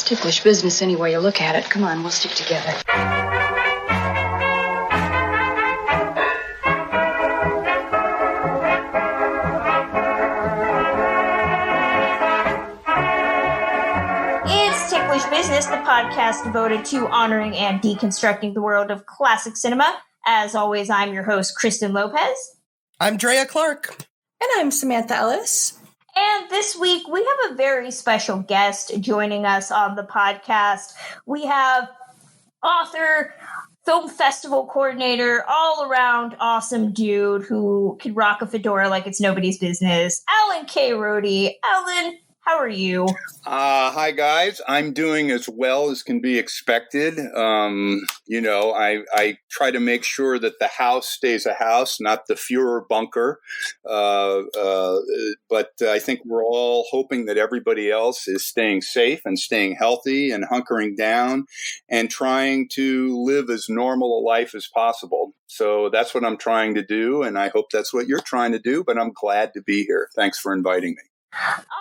ticklish business any way you look at it. Come on, we'll stick together. It's Ticklish Business, the podcast devoted to honoring and deconstructing the world of classic cinema. As always, I'm your host, Kristen Lopez. I'm Drea Clark. And I'm Samantha Ellis. And this week, we have a very special guest joining us on the podcast. We have author, film festival coordinator, all-around awesome dude who can rock a fedora like it's nobody's business, Alan K. Rohde. Alan, how are you? Hi, guys. I'm doing as well as can be expected. I try to make sure that the house stays a house, not the Fuhrer bunker. But I think we're all hoping that everybody else is staying safe and staying healthy and hunkering down and trying to live as normal a life as possible. So that's what I'm trying to do, and I hope that's what you're trying to do, but I'm glad to be here. Thanks for inviting me.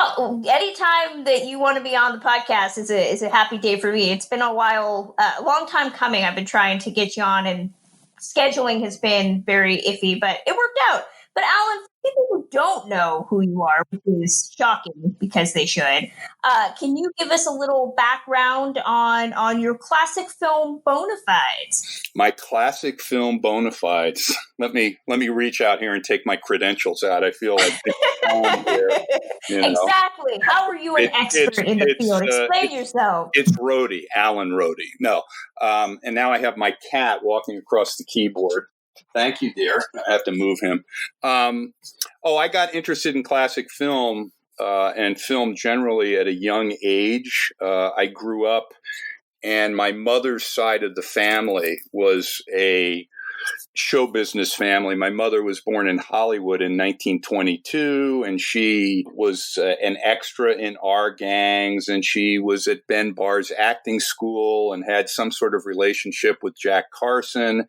Oh, anytime that you want to be on the podcast is a happy day for me. It's been a while, a long time coming. I've been trying to get you on, and scheduling has been very iffy, but it worked out. But Alan, for people who don't know who you are, which is shocking because they should, can you give us a little background on your classic film bona fides? My classic film bona fides. Let me reach out here and take my credentials out. I feel like Exactly. How are you an expert in the field? Explain yourself. It's Rohde, Alan Rohde. No, and now I have my cat walking across the keyboard. Thank you, dear. I have to move him. I got interested in classic film and film generally at a young age. I grew up, and my mother's side of the family was a show business family. My mother was born in Hollywood in 1922, and she was an extra in our gangs, and she was at Ben Barr's acting school and had some sort of relationship with Jack Carson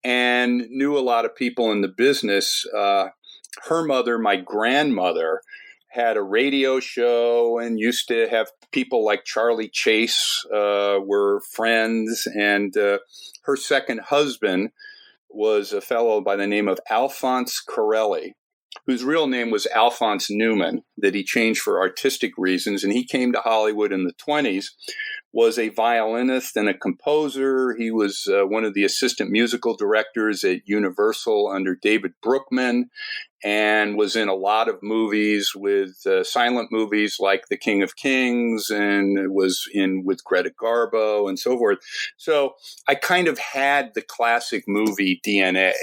and knew a lot of people in the business. Her mother, my grandmother, had a radio show and used to have people like Charlie Chase were friends. And her second husband was a fellow by the name of Alphonse Corelli, whose real name was Alphonse Newman, that he changed for artistic reasons. And he came to Hollywood in the 1920s, was a violinist and a composer. He was one of the assistant musical directors at Universal under David Brookman, and was in a lot of movies with silent movies like The King of Kings, and was in with Greta Garbo and so forth. So I kind of had the classic movie DNA.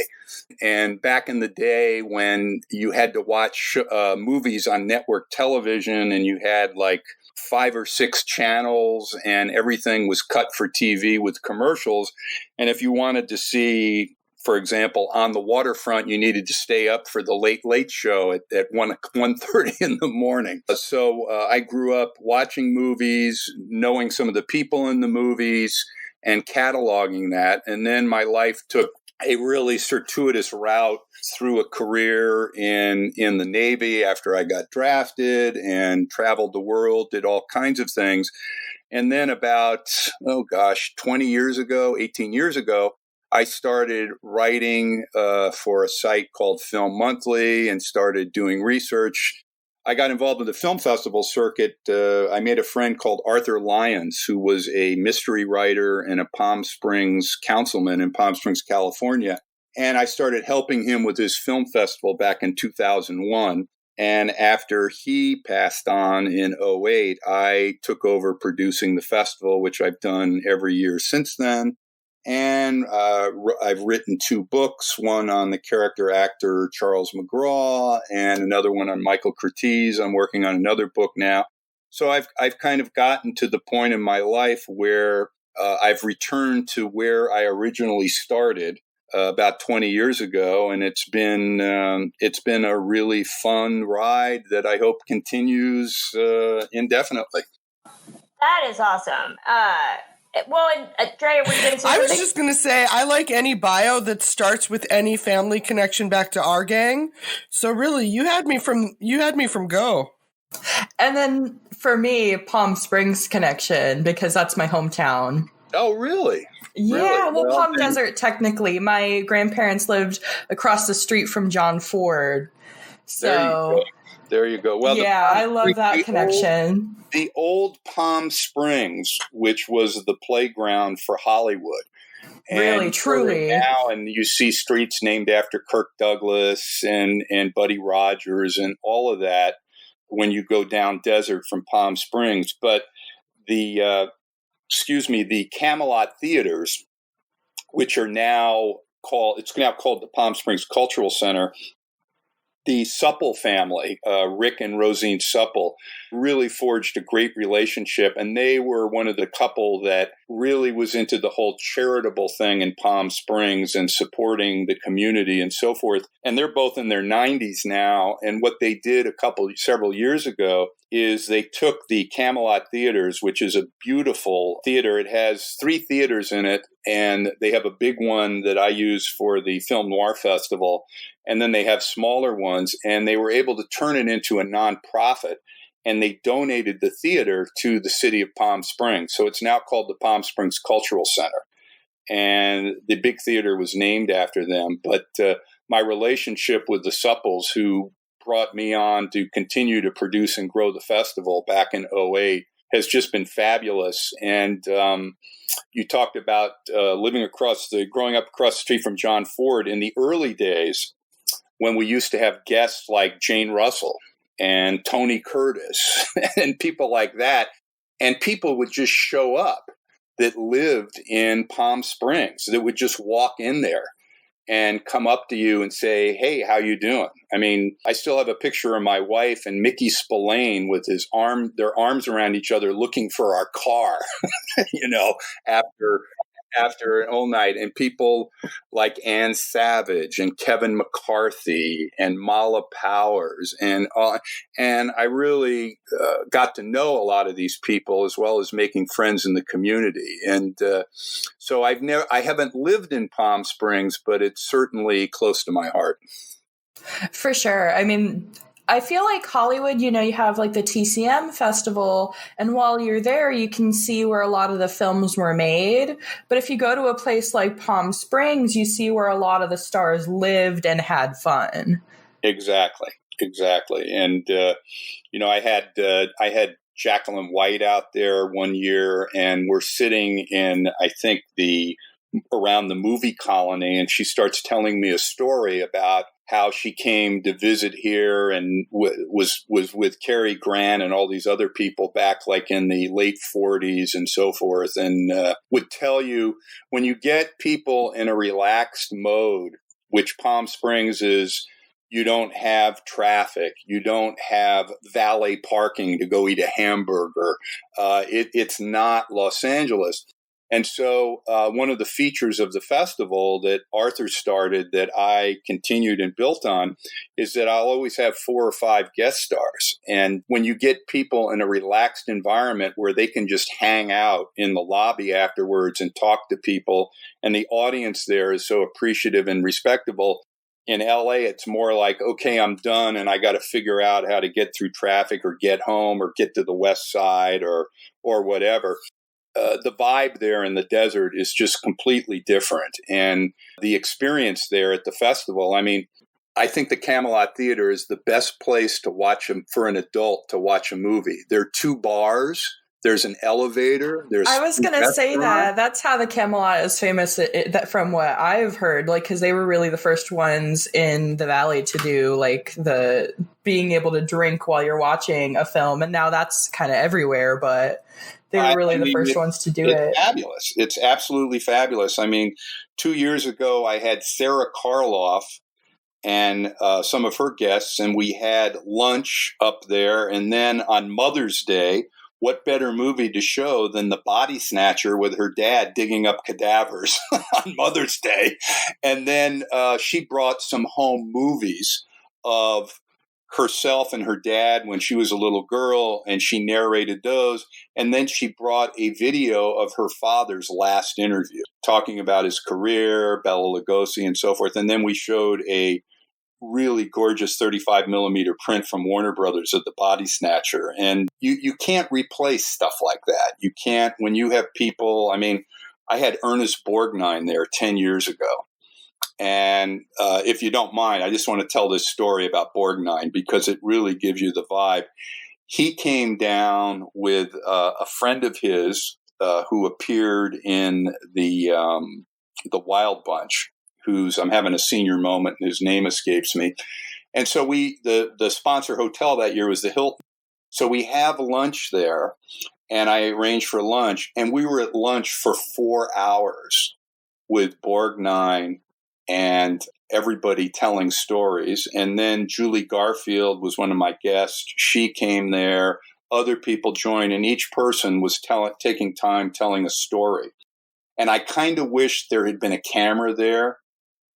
And back in the day when you had to watch movies on network television and you had like 5 or 6 channels and everything was cut for TV with commercials. And if you wanted to see, for example, On the Waterfront, you needed to stay up for the Late Show at 1:30 in the morning. So I grew up watching movies, knowing some of the people in the movies and cataloging that. And then my life took a really circuitous route through a career in the Navy after I got drafted, and traveled the world, did all kinds of things. And then about, 18 years ago, I started writing for a site called Film Monthly and started doing research. I got involved in the film festival circuit. I made a friend called Arthur Lyons, who was a mystery writer and a Palm Springs councilman in Palm Springs, California. And I started helping him with his film festival back in 2001. And after he passed on in 2008, I took over producing the festival, which I've done every year since then. And I've written 2 books, one on the character actor Charles McGraw and another one on Michael Curtiz. I'm working on another book now. So I've kind of gotten to the point in my life where I've returned to where I originally started about 20 years ago, and it's been a really fun ride that I hope continues indefinitely. That is awesome. Well, and Drea, were you going to say I was something? just going to say, I like any bio that starts with any family connection back to our gang. So really, you had me from go. And then for me, Palm Springs connection, because that's my hometown. Oh, really? Yeah, Really? well, Palm Desert, technically. My grandparents lived across the street from John Ford. So, there you go. Well, yeah, I love that connection. The old Palm Springs, which was the playground for Hollywood. Really, And truly. now, and you see streets named after Kirk Douglas and Buddy Rogers and all of that when you go down desert from Palm Springs. But the Camelot Theaters, which are now called the Palm Springs Cultural Center. The Supple family, Rick and Rosine Supple, really forged a great relationship. And they were one of the couple that really was into the whole charitable thing in Palm Springs and supporting the community and so forth. And they're both in their 90s now. And what they did several years ago is they took the Camelot Theaters, which is a beautiful theater. It has 3 theaters in it, and they have a big one that I use for the Film Noir Festival. And then they have smaller ones, and they were able to turn it into a nonprofit, and they donated the theater to the city of Palm Springs. So it's now called the Palm Springs Cultural Center. And the big theater was named after them. But my relationship with the Supples, who brought me on to continue to produce and grow the festival back in 2008, has just been fabulous. And you talked about growing up across the street from John Ford. In the early days, when we used to have guests like Jane Russell and Tony Curtiz and people like that, and people would just show up that lived in Palm Springs, that would just walk in there and come up to you and say, "Hey, how you doing?" I mean, I still have a picture of my wife and Mickey Spillane with their arms around each other looking for our car, after an all night, and people like Ann Savage and Kevin McCarthy and Mala Powers and I really got to know a lot of these people, as well as making friends in the community. And so I haven't lived in Palm Springs, but it's certainly close to my heart. For sure. I mean, I feel like Hollywood, you have like the TCM festival, and while you're there, you can see where a lot of the films were made. But if you go to a place like Palm Springs, you see where a lot of the stars lived and had fun. Exactly. And, I had Jacqueline White out there one year, and we're sitting in, I think, around the movie colony, and she starts telling me a story about how she came to visit here and was with Cary Grant and all these other people back like in the late 40s and so forth, and would tell you, when you get people in a relaxed mode, which Palm Springs is, you don't have traffic, you don't have valet parking to go eat a hamburger. It's not Los Angeles. And so one of the features of the festival that Arthur started, that I continued and built on, is that I'll always have 4 or 5 guest stars. And when you get people in a relaxed environment where they can just hang out in the lobby afterwards and talk to people, and the audience there is so appreciative and respectable. In LA, it's more like, okay, I'm done, and I got to figure out how to get through traffic or get home or get to the west side or whatever. The vibe there in the desert is just completely different. And the experience there at the festival, I mean, I think the Camelot Theater is the best place to watch for an adult to watch a movie. There are 2 bars. There's an elevator. I was going to say that. That's how the Camelot is famous, that from what I've heard, like, because they were really the first ones in the Valley to do, like, the being able to drink while you're watching a film. And now that's kind of everywhere, but they were really the first ones to do it. It's fabulous. It's absolutely fabulous. I mean, 2 years ago, I had Sarah Karloff and some of her guests, and we had lunch up there. And then on Mother's Day, what better movie to show than The Body Snatcher with her dad digging up cadavers on Mother's Day? And then she brought some home movies of herself and her dad when she was a little girl, and she narrated those. And then she brought a video of her father's last interview, talking about his career, Bela Lugosi, and so forth. And then we showed a really gorgeous 35 millimeter print from Warner Brothers of the Body Snatcher. And you can't replace stuff like that. You can't, when you have people, I mean, I had Ernest Borgnine there 10 years ago. And if you don't mind, I just want to tell this story about Borgnine because it really gives you the vibe. He came down with a friend of his who appeared in the Wild Bunch, I'm having a senior moment and his name escapes me. And so the sponsor hotel that year was the Hilton. So we have lunch there and I arranged for lunch and we were at lunch for 4 hours with Borgnine and everybody telling stories. And then Julie Garfield was one of my guests. She came there. Other people joined, and each person was taking time telling a story. And I kind of wish there had been a camera there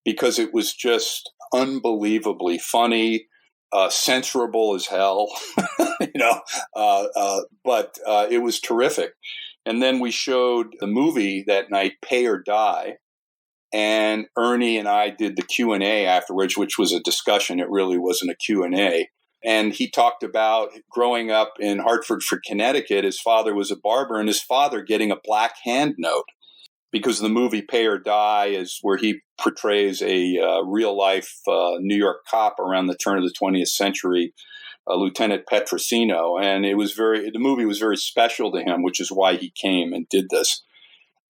because it was just unbelievably funny, censorable as hell, but it was terrific. And then we showed the movie that night, Pay or Die. And Ernie and I did the Q&A afterwards, which was a discussion. It really wasn't a Q&A. And he talked about growing up in Hartford, Connecticut. His father was a barber, and his father getting a black hand note because the movie Pay or Die is where he portrays a real-life New York cop around the turn of the 20th century, Lieutenant Petrosino. And the movie was very special to him, which is why he came and did this.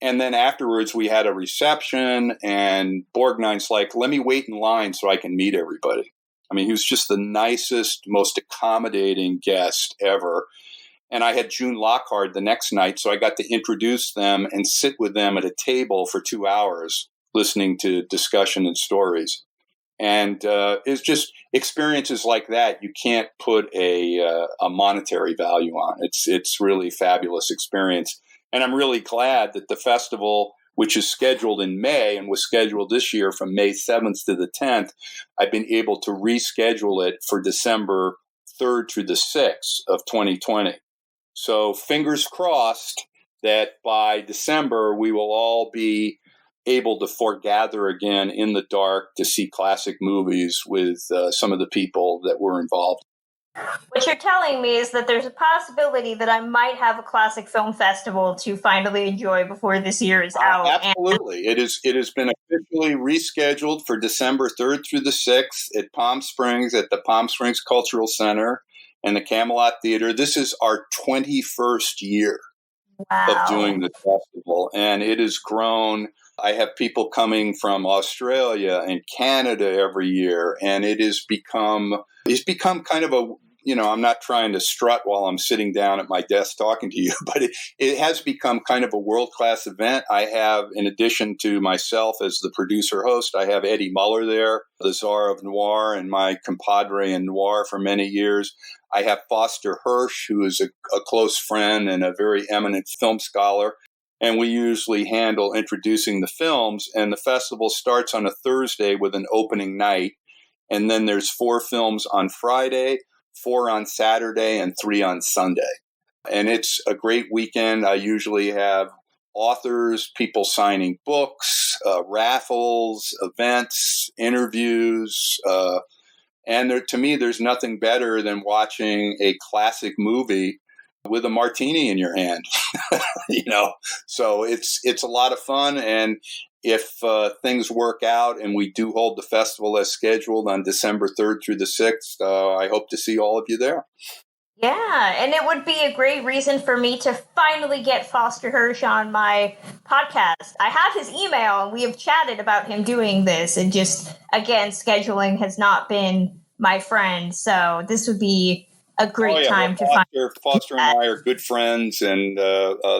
And then afterwards, we had a reception, and Borgnine's like, let me wait in line so I can meet everybody. I mean, he was just the nicest, most accommodating guest ever. And I had June Lockhart the next night, so I got to introduce them and sit with them at a table for 2 hours, listening to discussion and stories. And it's just experiences like that you can't put a monetary value on. It's really a fabulous experience. And I'm really glad that the festival, which is scheduled in May and was scheduled this year from May 7th to the 10th, I've been able to reschedule it for December 3rd through the 6th of 2020. So fingers crossed that by December, we will all be able to foregather again in the dark to see classic movies with some of the people that were involved. What you're telling me is that there's a possibility that I might have a classic film festival to finally enjoy before this year is out. Absolutely. It has been officially rescheduled for December 3rd through the 6th at Palm Springs, at the Palm Springs Cultural Center and the Camelot Theater. This is our 21st year of doing the festival, and it has grown. I have people coming from Australia and Canada every year, and it's become kind of a, I'm not trying to strut while I'm sitting down at my desk talking to you, but it has become kind of a world-class event. I have, in addition to myself as the producer host, I have Eddie Muller there, the czar of Noir and my compadre in Noir for many years. I have Foster Hirsch, who is a close friend and a very eminent film scholar. And we usually handle introducing the films. And the festival starts on a Thursday with an opening night. And then there's 4 films on Friday, 4 on Saturday, and 3 on Sunday. And it's a great weekend. I usually have authors, people signing books, raffles, events, interviews. And to me, there's nothing better than watching a classic movie with a martini in your hand, So it's a lot of fun. And if things work out and we do hold the festival as scheduled on December 3rd through the 6th, I hope to see all of you there. Yeah, and it would be a great reason for me to finally get Foster Hirsch on my podcast. I have his email, and we have chatted about him doing this, and just, again, scheduling has not been my friend, so this would be a great time to find Foster and I are good friends, and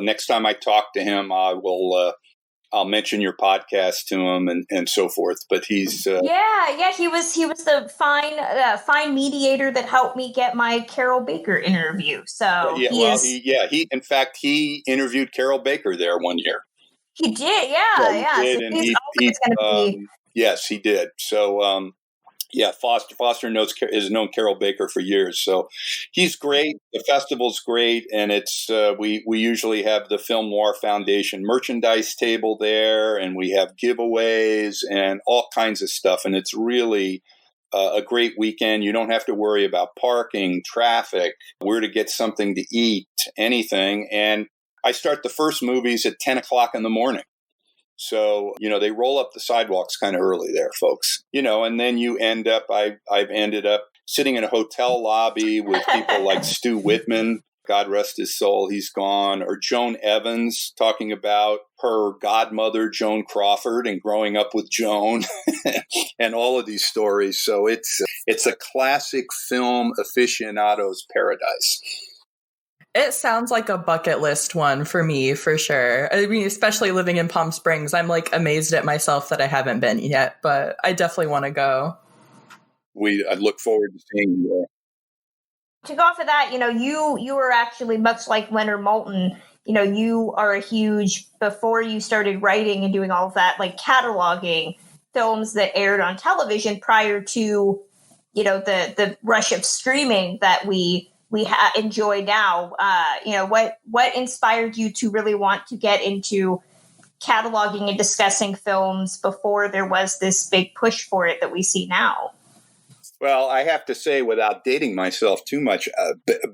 next time I talk to him, I'll mention your podcast to him and so forth. But he's he was the fine mediator that helped me get my Carol Baker interview. So he in fact he interviewed Carol Baker there one year. He did, yes, he did. So. Foster has known Carol Baker for years, so he's great. The festival's great, and it's we usually have the Film Noir Foundation merchandise table there, and we have giveaways and all kinds of stuff, and it's really a great weekend. You don't have to worry about parking, traffic, where to get something to eat, anything. And I start the first movies at 10 o'clock in the morning. So, they roll up the sidewalks kind of early there, folks, and then you end up, I've ended up sitting in a hotel lobby with people like Stu Whitman, God rest his soul, he's gone, or Joan Evans talking about her godmother, Joan Crawford, and growing up with Joan and all of these stories. So it's a classic film aficionado's paradise. It sounds like a bucket list one for me, for sure. I mean, especially living in Palm Springs, I'm like amazed at myself that I haven't been yet, but I definitely want to go. I look forward to seeing you there. To go off of that, you were actually much like Leonard Maltin. You are a huge, before you started writing and doing all of that, like cataloging films that aired on television prior to, the rush of streaming that we enjoy now. What inspired you to really want to get into cataloging and discussing films before there was this big push for it that we see now? Well, I have to say, without dating myself too much,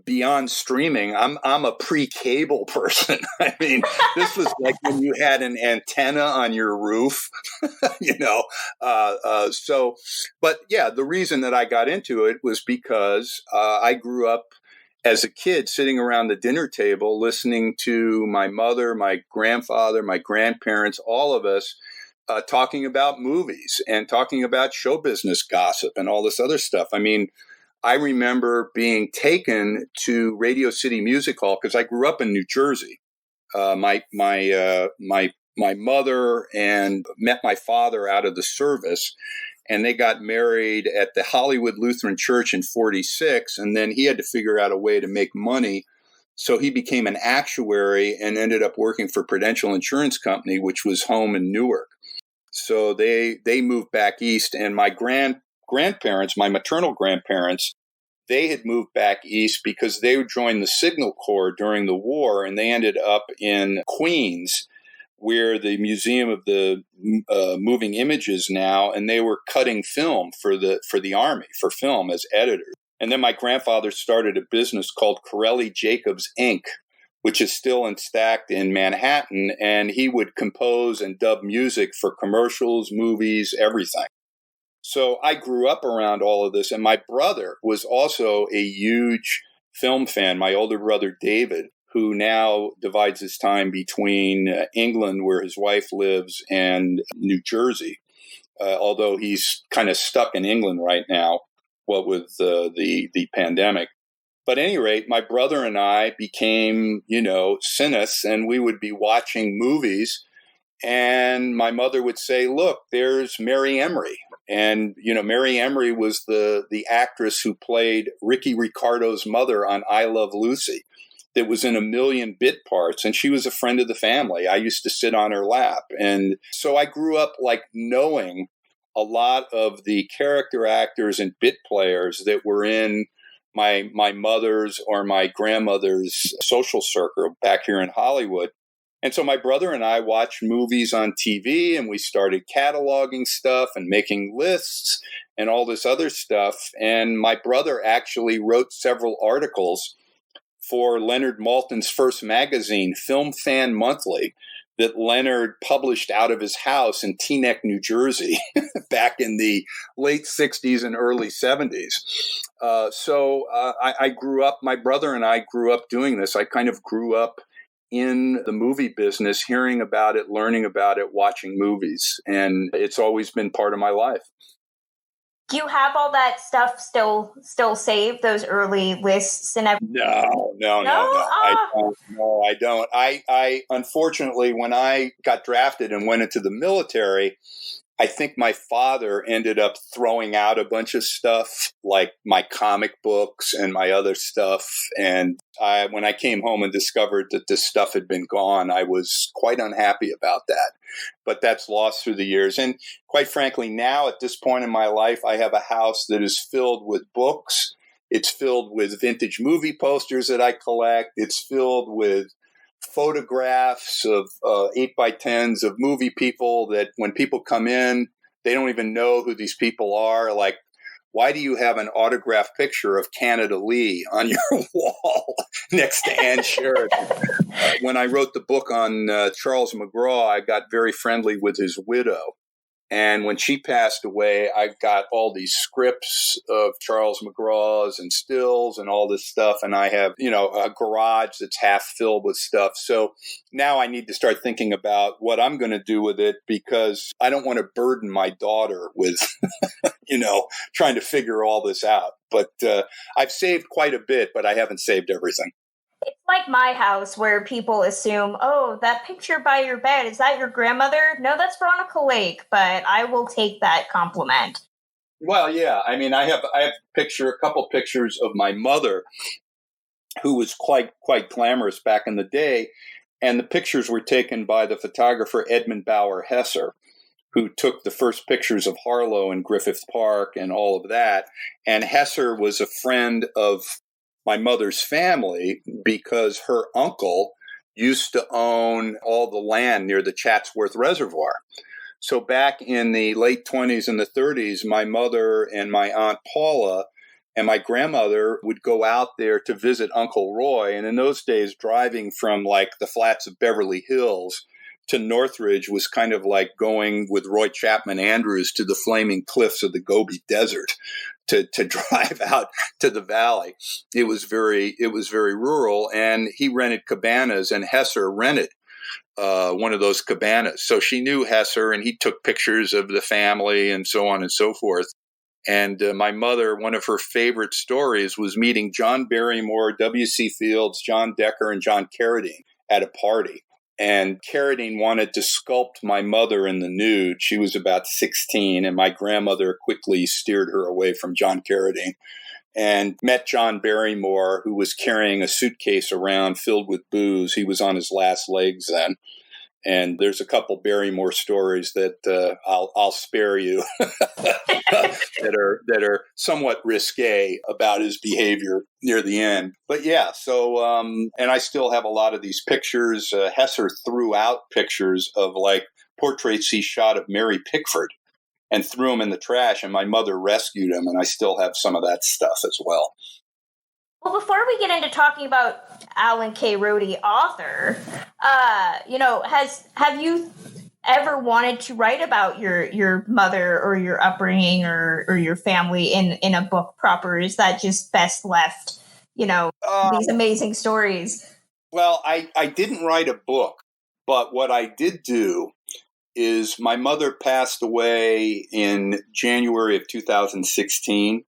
beyond streaming, I'm a pre-cable person. I mean, this was like when you had an antenna on your roof, But yeah, the reason that I got into it was because I grew up as a kid sitting around the dinner table listening to my mother, my grandfather, my grandparents, all of us talking about movies and talking about show business gossip and all this other stuff. I mean, I remember being taken to Radio City Music Hall because I grew up in New Jersey. My mother and met my father out of the service, and they got married at the Hollywood Lutheran Church in 46. And then he had to figure out a way to make money. So he became an actuary and ended up working for Prudential Insurance Company, which was home in Newark. So they moved back east, and my grandparents, my maternal grandparents, they had moved back east because they joined the Signal Corps during the war, and they ended up in Queens, where the Museum of the Moving Images now, and they were cutting film for the Army, for film as editors. And then my grandfather started a business called Corelli Jacobs Inc., which is still stacked in Manhattan, and he would compose and dub music for commercials, movies, everything. So I grew up around all of this, and my brother was also a huge film fan, my older brother David, who now divides his time between England, where his wife lives, and New Jersey, although he's kind of stuck in England right now, with the pandemic. But at any rate, my brother and I became, cynics, and we would be watching movies, and my mother would say, look, there's Mary Emery. And, Mary Emery was the actress who played Ricky Ricardo's mother on I Love Lucy, that was in a million bit parts, and she was a friend of the family. I used to sit on her lap. And so I grew up like knowing a lot of the character actors and bit players that were in my mother's or my grandmother's social circle back here in Hollywood. And so my brother and I watched movies on TV, and we started cataloging stuff and making lists and all this other stuff. And my brother actually wrote several articles for Leonard Maltin's first magazine, Film Fan Monthly, that Leonard published out of his house in Teaneck, New Jersey, back in the late 60s and early 70s. So I grew up, my brother and I grew up doing this. I kind of grew up in the movie business, hearing about it, learning about it, watching movies. And it's always been part of my life. Do you have all that stuff still saved, those early lists and everything? No. I don't. I unfortunately, when I got drafted and went into the military, I think my father ended up throwing out a bunch of stuff, like my comic books and my other stuff. And when I came home and discovered that this stuff had been gone, I was quite unhappy about that. But that's lost through the years. And quite frankly, now at this point in my life, I have a house that is filled with books. It's filled with vintage movie posters that I collect. It's filled with photographs of 8x10s of movie people that when people come in, they don't even know who these people are. Like why do you have an autographed picture of Canada Lee on your wall next to Ann Sheridan? When I wrote the book on Charles McGraw, I got very friendly with his widow. And when she passed away, I got all these scripts of Charles McGraw's and stills and all this stuff. And I have, a garage that's half filled with stuff. So now I need to start thinking about what I'm going to do with it, because I don't want to burden my daughter with, trying to figure all this out. But I've saved quite a bit, but I haven't saved everything. It's like my house where people assume, oh, that picture by your bed, is that your grandmother? No, that's Veronica Lake, but I will take that compliment. Well, yeah. I mean, I have a couple pictures of my mother, who was quite glamorous back in the day. And the pictures were taken by the photographer Edmund Bauer Hesser, who took the first pictures of Harlow and Griffith Park and all of that. And Hesser was a friend of my mother's family because her uncle used to own all the land near the Chatsworth Reservoir. So back in the late 20s and the 30s, my mother and my Aunt Paula and my grandmother would go out there to visit Uncle Roy. And in those days, driving from like the flats of Beverly Hills to Northridge was kind of like going with Roy Chapman Andrews to the flaming cliffs of the Gobi Desert to drive out to the valley. It was very rural, and he rented cabanas, and Hesser rented one of those cabanas. So she knew Hesser, and he took pictures of the family and so on and so forth. And my mother, one of her favorite stories was meeting John Barrymore, W.C. Fields, John Decker, and John Carradine at a party. And Carradine wanted to sculpt my mother in the nude. She was about 16, and my grandmother quickly steered her away from John Carradine and met John Barrymore, who was carrying a suitcase around filled with booze. He was on his last legs then. And there's a couple Barrymore stories that I'll spare you that are somewhat risque about his behavior near the end. But yeah, so and I still have a lot of these pictures. Hesser threw out pictures of like portraits he shot of Mary Pickford and threw them in the trash, and my mother rescued him, and I still have some of that stuff as well. Well, before we get into talking about Alan K. Rode, author, have you ever wanted to write about your mother or your upbringing or your family in a book proper? Is that just best left, these amazing stories? Well, I didn't write a book, but what I did do is my mother passed away in January of 2016.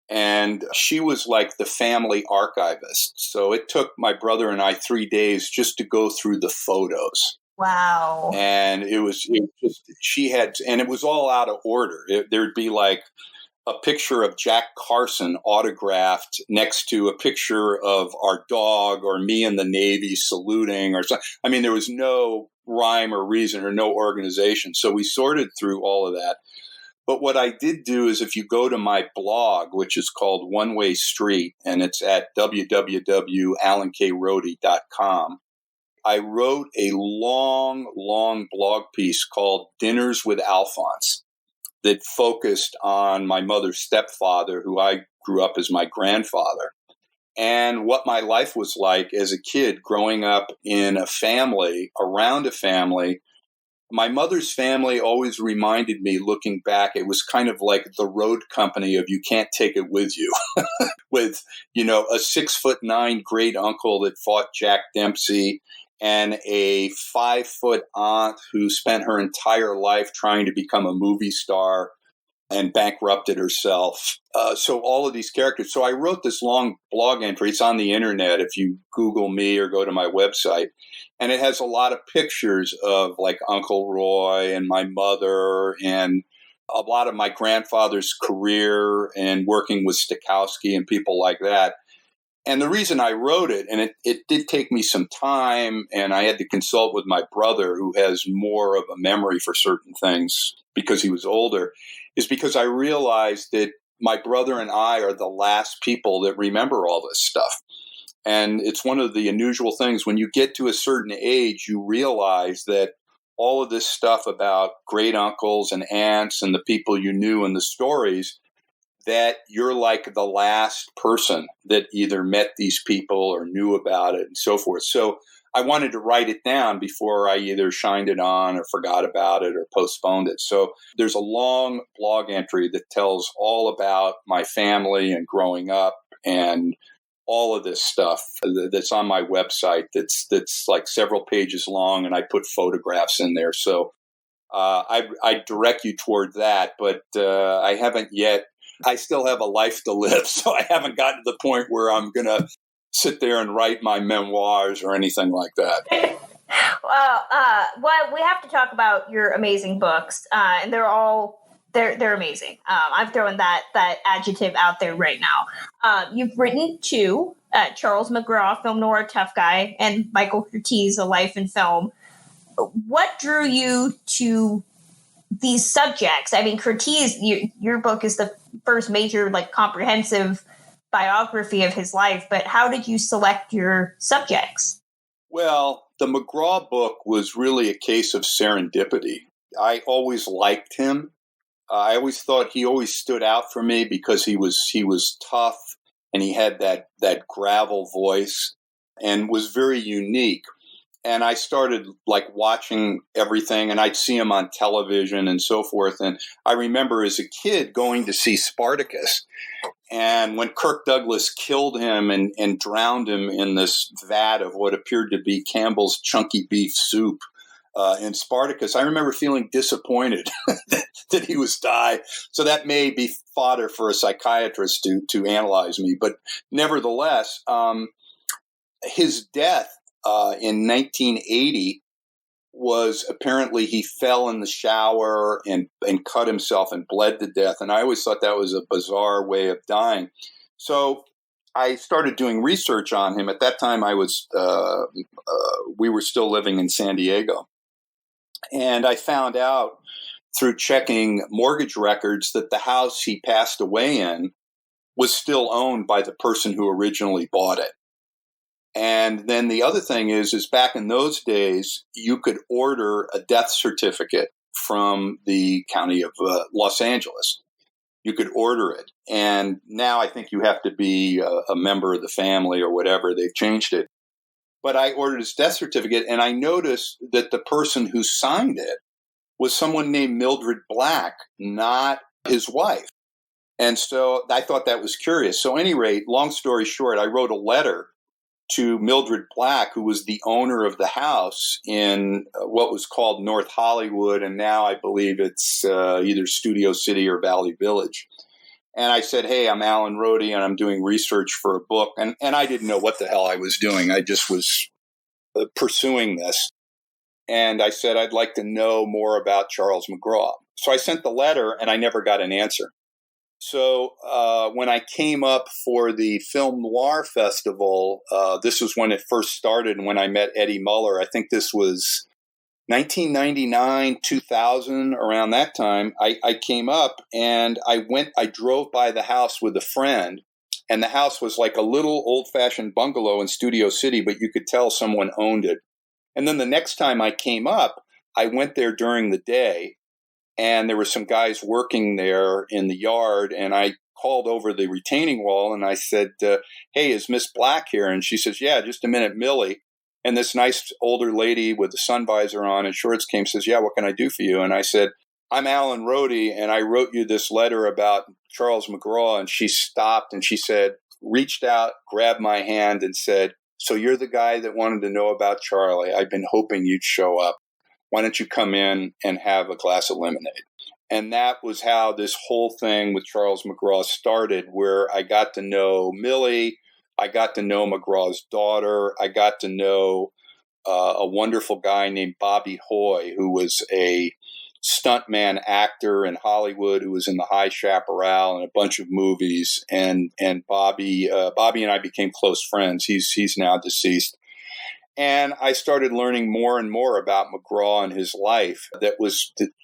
And she was like the family archivist. So it took my brother and I 3 days just to go through the photos. Wow. And it was just, and it was all out of order. There'd be like a picture of Jack Carson autographed next to a picture of our dog or me in the Navy saluting or something. I mean, there was no rhyme or reason or no organization. So we sorted through all of that. But what I did do is if you go to my blog, which is called One Way Street, and it's at www.alankrode.com, I wrote a long blog piece called Dinners with Alphonse that focused on my mother's stepfather, who I grew up as my grandfather, and what my life was like as a kid growing up in a family, around a family. My mother's family always reminded me, looking back, it was kind of like the road company of you can't take it with you, with, a 6'9" great uncle that fought Jack Dempsey and a 5-foot aunt who spent her entire life trying to become a movie star and bankrupted herself. So all of these characters. So I wrote this long blog entry. It's on the internet if you Google me or go to my website. And it has a lot of pictures of like Uncle Roy and my mother and a lot of my grandfather's career and working with Stokowski and people like that. And the reason I wrote it, and it did take me some time, and I had to consult with my brother, who has more of a memory for certain things because he was older, is because I realized that my brother and I are the last people that remember all this stuff. And it's one of the unusual things when you get to a certain age, you realize that all of this stuff about great uncles and aunts and the people you knew and the stories, that you're like the last person that either met these people or knew about it and so forth. So I wanted to write it down before I either shined it on or forgot about it or postponed it. So there's a long blog entry that tells all about my family and growing up and all of this stuff that's on my website. That's like several pages long, and I put photographs in there. So I direct you toward that, but I haven't yet. I still have a life to live, so I haven't gotten to the point where I'm going to sit there and write my memoirs or anything like that. Well, we have to talk about your amazing books, and they're amazing. I'm throwing that adjective out there right now. You've written two: Charles McGraw, film noir tough guy, and Michael Curtiz, A Life in Film. What drew you to these subjects? I mean, Curtiz, your book is the first major, like, comprehensive biography of his life, but how did you select your subjects? Well, the McGraw book was really a case of serendipity. I always liked him. I always thought he always stood out for me because he was tough and he had that gravel voice and was very unique. And I started like watching everything, and I'd see him on television and so forth. And I remember as a kid going to see Spartacus. And when Kirk Douglas killed him and drowned him in this vat of what appeared to be Campbell's chunky beef soup in Spartacus, I remember feeling disappointed that he was die. So that may be fodder for a psychiatrist to analyze me. But nevertheless, his death in 1980 was apparently he fell in the shower and cut himself and bled to death. And I always thought that was a bizarre way of dying. So I started doing research on him. At that time, we were still living in San Diego. And I found out through checking mortgage records that the house he passed away in was still owned by the person who originally bought it. And then the other thing is back in those days, you could order a death certificate from the county of Los Angeles. You could order it. And now I think you have to be a member of the family or whatever. They've changed it. But I ordered his death certificate, and I noticed that the person who signed it was someone named Mildred Black, not his wife. And so I thought that was curious. So at any rate, long story short, I wrote a letter to Mildred Black, who was the owner of the house in what was called North Hollywood, and now I believe it's either Studio City or Valley Village. And I said, hey, I'm Alan Rohde, and I'm doing research for a book. And I didn't know what the hell I was doing. I just was pursuing this. And I said, I'd like to know more about Charles McGraw. So I sent the letter, and I never got an answer. So when I came up for the Film Noir Festival, this was when it first started, and when I met Eddie Muller. I think this was 1999, 2000, around that time. I came up, and I drove by the house with a friend, and the house was like a little old-fashioned bungalow in Studio City, but you could tell someone owned it. And then the next time I came up, I went there during the day, and there were some guys working there in the yard, and I called over the retaining wall, and I said, hey, is Miss Black here? And she says, yeah, just a minute, Millie. And this nice older lady with the sun visor on and shorts came, says, yeah, what can I do for you? And I said, I'm Alan Rohde, and I wrote you this letter about Charles McGraw. And she stopped, and she said, reached out, grabbed my hand, and said, so you're the guy that wanted to know about Charlie. I've been hoping you'd show up. Why don't you come in and have a glass of lemonade? And that was how this whole thing with Charles McGraw started, where I got to know Millie. I got to know McGraw's daughter. I got to know a wonderful guy named Bobby Hoy, who was a stuntman actor in Hollywood, who was in The High Chaparral and a bunch of movies. And Bobby and I became close friends. He's now deceased. And I started learning more and more about McGraw and his life that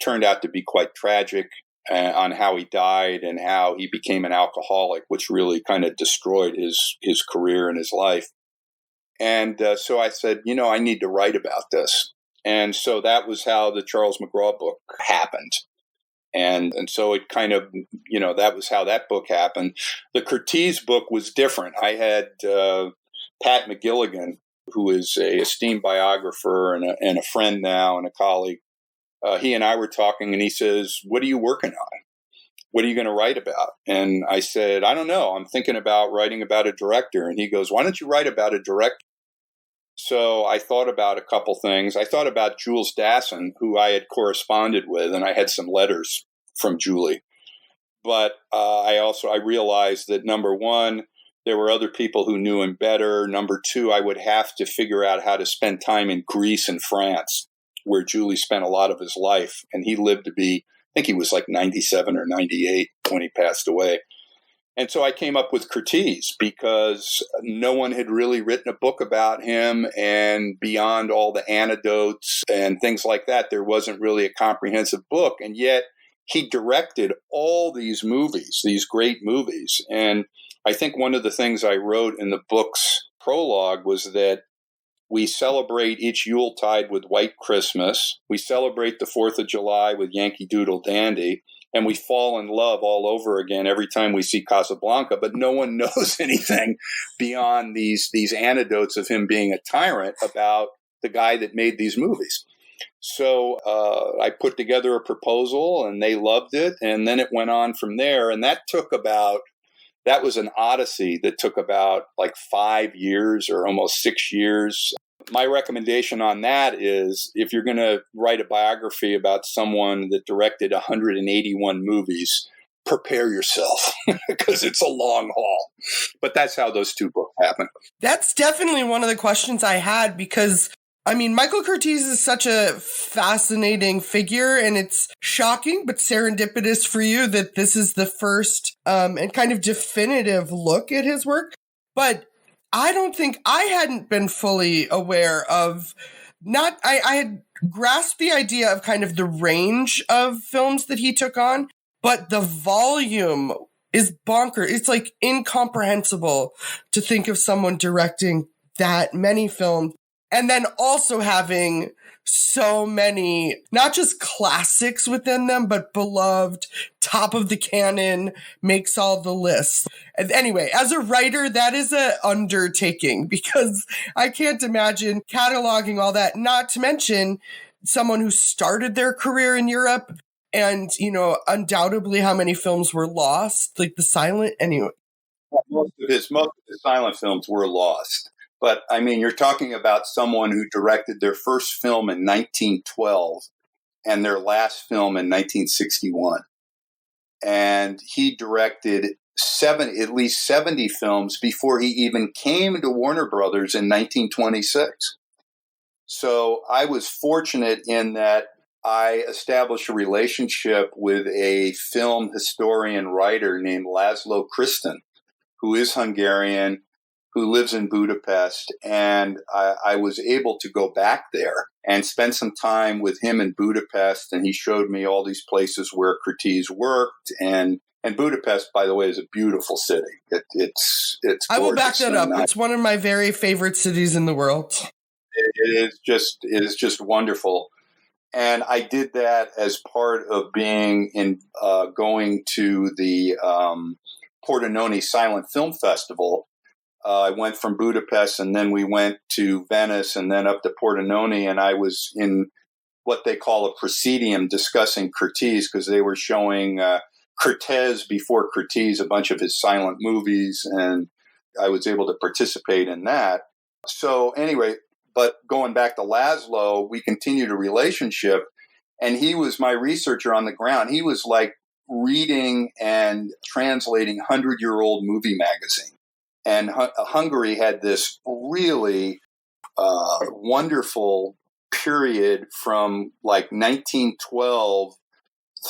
turned out to be quite tragic, on how he died and how he became an alcoholic, which really kind of destroyed his career and his life. And so I said, I need to write about this. And so that was how the Charles McGraw book happened. And so it kind of, that was how that book happened. The Curtiz book was different. I had Pat McGilligan, who is a esteemed biographer and a friend now and a colleague. He and I were talking, and he says, "What are you working on? What are you going to write about?" And I said, "I don't know. I'm thinking about writing about a director." And he goes, "Why don't you write about a director?" So I thought about a couple things. I thought about Jules Dassin, who I had corresponded with, and I had some letters from Julie. But I realized that, number one, there were other people who knew him better. Number two, I would have to figure out how to spend time in Greece and France, where Julie spent a lot of his life. And he lived to be, I think he was like 97 or 98 when he passed away. And so I came up with Curtiz because no one had really written a book about him, and beyond all the anecdotes and things like that, there wasn't really a comprehensive book. And yet he directed all these movies, these great movies. And I think one of the things I wrote in the book's prologue was that we celebrate each Yuletide with White Christmas. We celebrate the 4th of July with Yankee Doodle Dandy. And we fall in love all over again every time we see Casablanca, but no one knows anything beyond these anecdotes of him being a tyrant about the guy that made these movies. So I put together a proposal, and they loved it, and then it went on from there. And that was an odyssey that took about like 5 years or almost 6 years. My recommendation on that is, if you're going to write a biography about someone that directed 181 movies, prepare yourself because it's a long haul. But that's how those two books happen. That's definitely one of the questions I had, because Michael Curtiz is such a fascinating figure, and it's shocking but serendipitous for you that this is the first and kind of definitive look at his work. But I don't think I hadn't been fully aware of I had grasped the idea of kind of the range of films that he took on, but the volume is bonkers. It's like incomprehensible to think of someone directing that many films and then also having so many, not just classics within them, but beloved, top of the canon, makes all the lists. And anyway, as a writer, that is an undertaking, because I can't imagine cataloging all that, not to mention someone who started their career in Europe and, undoubtedly how many films were lost, like the silent, anyway. Most of his silent films were lost. But, you're talking about someone who directed their first film in 1912 and their last film in 1961. And he directed at least 70 films before he even came to Warner Brothers in 1926. So I was fortunate in that I established a relationship with a film historian writer named Laszlo Kristen, who is Hungarian, who lives in Budapest, and I was able to go back there and spend some time with him in Budapest, and he showed me all these places where Curtiz worked, and Budapest, by the way, is a beautiful city. It's I will back that up. It's one of my very favorite cities in the world. It is just wonderful. And I did that as part of going to the Pordenone Silent Film Festival. I went from Budapest, and then we went to Venice, and then up to Pordenone, and I was in what they call a presidium discussing Curtiz, because they were showing Cortez before Curtiz, a bunch of his silent movies, and I was able to participate in that. So anyway, but going back to Laszlo, we continued a relationship, and he was my researcher on the ground. He was like reading and translating 100-year-old movie magazine. And Hungary had this really wonderful period from like 1912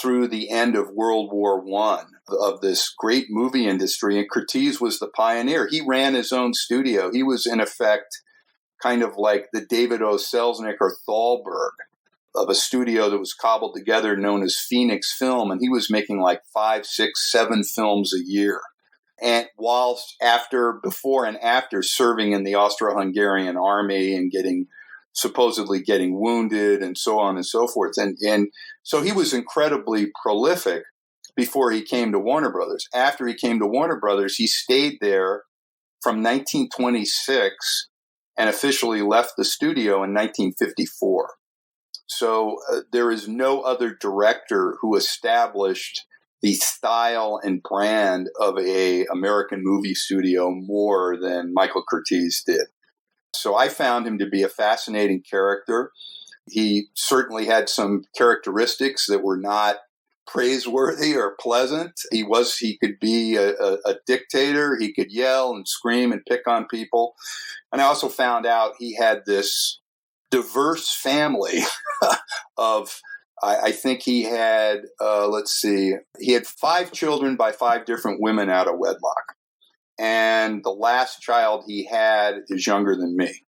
through the end of World War I of this great movie industry. And Curtiz was the pioneer. He ran his own studio. He was, in effect, kind of like the David O. Selznick or Thalberg of a studio that was cobbled together known as Phoenix Film. And he was making like 5, 6, 7 films a year. And before and after serving in the Austro-Hungarian army and getting supposedly getting wounded and so on and so forth. And so he was incredibly prolific before he came to Warner Brothers. After he came to Warner Brothers, he stayed there from 1926 and officially left the studio in 1954. So there is no other director who established the style and brand of a American movie studio more than Michael Curtiz did. So I found him to be a fascinating character. He certainly had some characteristics that were not praiseworthy or pleasant. He could be a dictator. He could yell and scream and pick on people. And I also found out he had this diverse family of, I think he had, he had 5 children by 5 different women out of wedlock. And the last child he had is younger than me.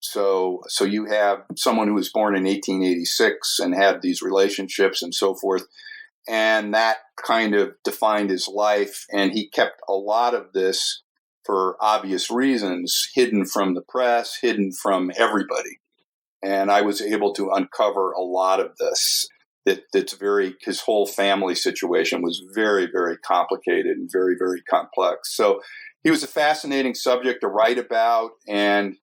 So you have someone who was born in 1886 and had these relationships and so forth. And that kind of defined his life. And he kept a lot of this, for obvious reasons, hidden from the press, hidden from everybody. And I was able to uncover a lot of this. His whole family situation was very, very complicated and very, very complex. So he was a fascinating subject to write about. And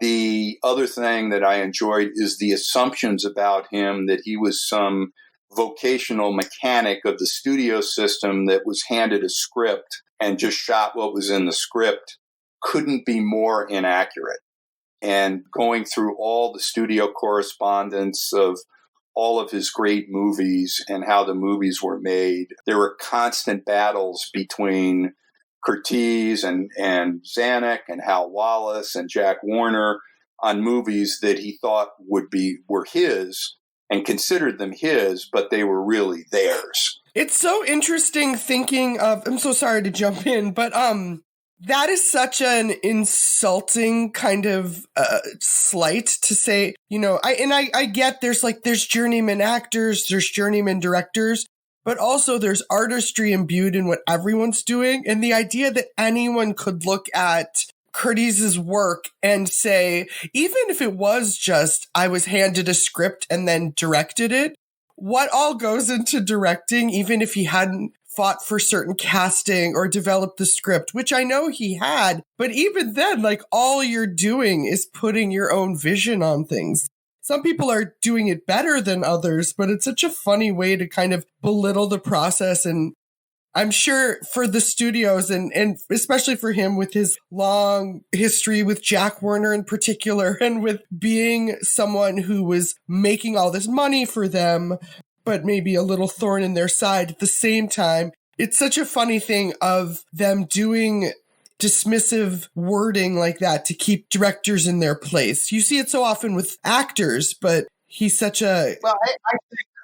the other thing that I enjoyed is the assumptions about him that he was some vocational mechanic of the studio system that was handed a script and just shot what was in the script couldn't be more inaccurate. And going through all the studio correspondence of all of his great movies and how the movies were made, there were constant battles between Curtiz and Zanuck and Hal Wallace and Jack Warner on movies that he thought were his and considered them his, but they were really theirs. It's so interesting thinking of, I'm so sorry to jump in, but that is such an insulting kind of slight to say, I get there's journeyman actors, there's journeyman directors, but also there's artistry imbued in what everyone's doing. And the idea that anyone could look at Curtiz's work and say, even if it was just, I was handed a script and then directed it, what all goes into directing, even if he hadn't fought for certain casting or developed the script, which I know he had. But even then, all you're doing is putting your own vision on things. Some people are doing it better than others, but it's such a funny way to kind of belittle the process. And I'm sure for the studios and especially for him with his long history with Jack Warner in particular, and with being someone who was making all this money for them, but maybe a little thorn in their side at the same time. It's such a funny thing of them doing dismissive wording like that to keep directors in their place. You see it so often with actors, but he's such a... Well,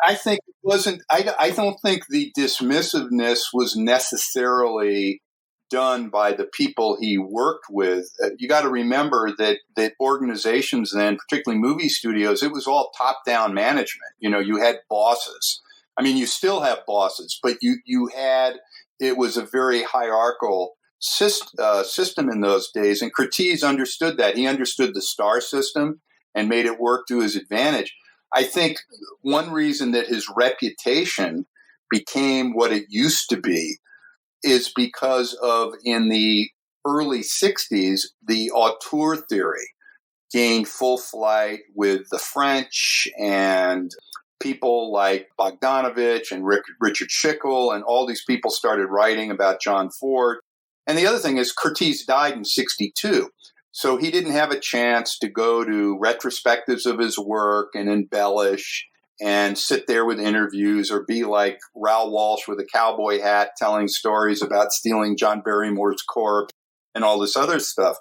I think it wasn't... I don't think the dismissiveness was necessarily done by the people he worked with. You got to remember that organizations then, particularly movie studios, it was all top-down management. You had bosses. I mean, you still have bosses, but it was a very hierarchical system in those days. And Curtiz understood that. He understood the star system and made it work to his advantage. I think one reason that his reputation became what it used to be is because of, in the early 60s, the auteur theory gained full flight with the French and people like Bogdanovich and Richard Schickel, and all these people started writing about John Ford. And the other thing is Curtiz died in 1962. So he didn't have a chance to go to retrospectives of his work and embellish and sit there with interviews or be like Raoul Walsh with a cowboy hat telling stories about stealing John Barrymore's corpse and all this other stuff.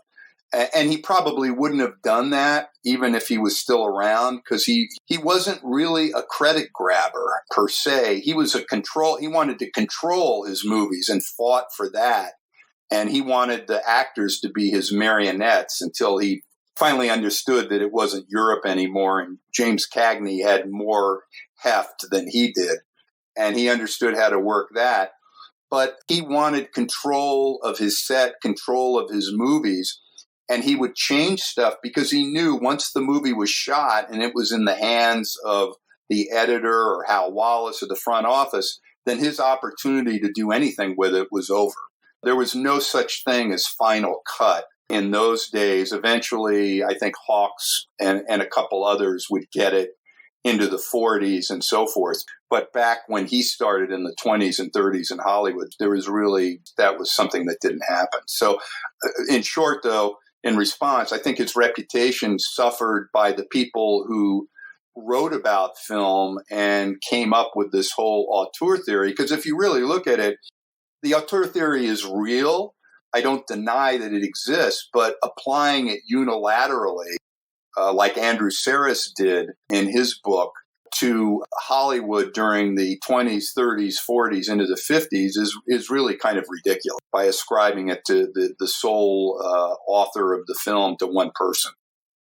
And he probably wouldn't have done that even if he was still around, because he wasn't really a credit grabber per se. He was he wanted to control his movies and fought for that. And he wanted the actors to be his marionettes until he finally understood that it wasn't Europe anymore. And James Cagney had more heft than he did. And he understood how to work that. But he wanted control of his set, control of his movies. And he would change stuff because he knew once the movie was shot and it was in the hands of the editor or Hal Wallace or the front office, then his opportunity to do anything with it was over. There was no such thing as final cut in those days. Eventually, I think Hawks and a couple others would get it into the 40s and so forth. But back when he started in the 20s and 30s in Hollywood, that was something that didn't happen. So in short, though, in response, I think his reputation suffered by the people who wrote about film and came up with this whole auteur theory. Because if you really look at it, the auteur theory is real. I don't deny that it exists, but applying it unilaterally, like Andrew Sarris did in his book, to Hollywood during the 20s, 30s, 40s, into the 50s is really kind of ridiculous by ascribing it to the sole author of the film to one person.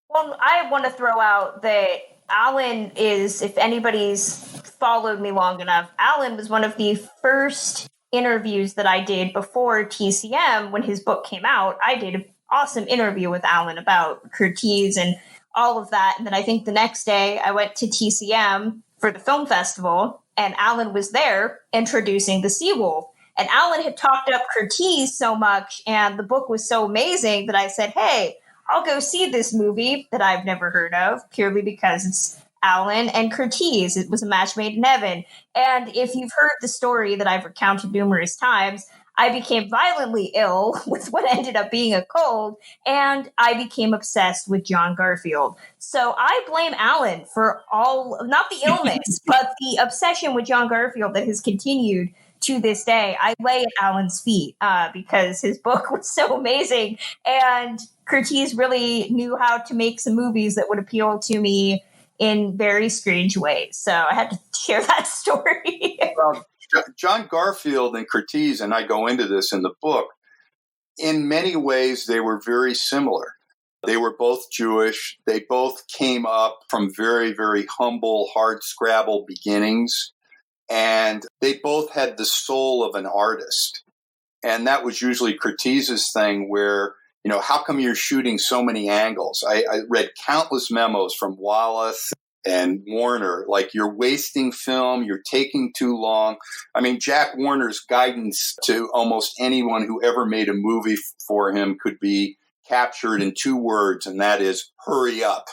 Well, I want to throw out that Alan is, if anybody's followed me long enough, Alan was one of the first interviews that I did before TCM. When his book came out, I did an awesome interview with Alan about Curtiz and all of that. And then I think the next day I went to TCM for the film festival, and Alan was there introducing The Seawolf. And Alan had talked up Curtiz so much, and the book was so amazing that I said, hey, I'll go see this movie that I've never heard of, purely because it's Alan and Curtiz. It was a match made in heaven. And if you've heard the story that I've recounted numerous times, I became violently ill with what ended up being a cold, and I became obsessed with John Garfield. So I blame Alan for not the illness, but the obsession with John Garfield that has continued to this day. I lay at Alan's feet because his book was so amazing, and Curtiz really knew how to make some movies that would appeal to me in very strange ways. So I had to share that story. Well, John Garfield and Curtiz, and I go into this in the book, in many ways they were very similar. They were both Jewish. They both came up from very, very humble, hardscrabble beginnings. And they both had the soul of an artist. And that was usually Curtiz's thing where, how come you're shooting so many angles? I read countless memos from Wallace and Warner, like, you're wasting film, you're taking too long. I mean, Jack Warner's guidance to almost anyone who ever made a movie for him could be captured in 2 words, and that is, hurry up.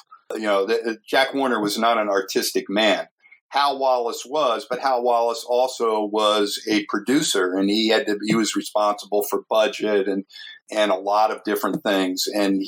Jack Warner was not an artistic man. Hal Wallace was, but Hal Wallace also was a producer, and he was responsible for budget and a lot of different things. And